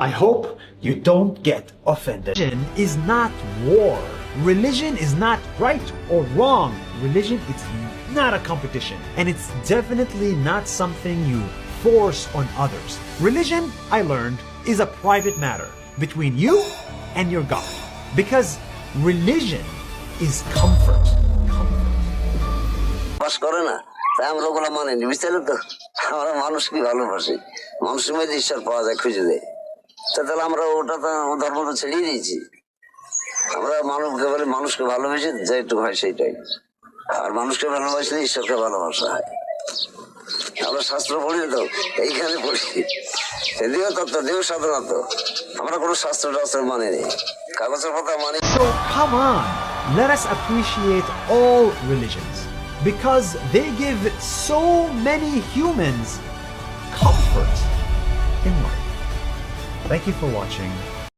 I hope you don't get offended. Religion is not war. Religion is not right or wrong. Religion is not a competition. And it's definitely not something you force on others. Religion, I learned, is a private matter between you and your God. Because religion is comfort. বাস করে না তাই আমরা ওগুলো মানিনি বুঝতে তো আমরা মানুষকে ভালোবাসি মানুষের মধ্যে ঈশ্বর পাওয়া যায় খুঁজে দেয় তাহলে আমরা ওটা তো ধর্ম তো ছেড়েই দিয়েছি আমরা মানুষকে বলে মানুষকে ভালোবেসে যেটুকু হয় সেইটাই আর মানুষকে ভালোবাসলে ঈশ্বরকে ভালোবাসা হয় আমরা শাস্ত্র পড়ি তো এইখানে পড়ি সেদিকে তত্ত্ব দেহ সাধনা তো আমরা কোনো শাস্ত্র টাস্ত্র মানিনি কাগজের কথা মানি So come on, let us appreciate all religions because they give so many humans comfort in life. Thank you for watching.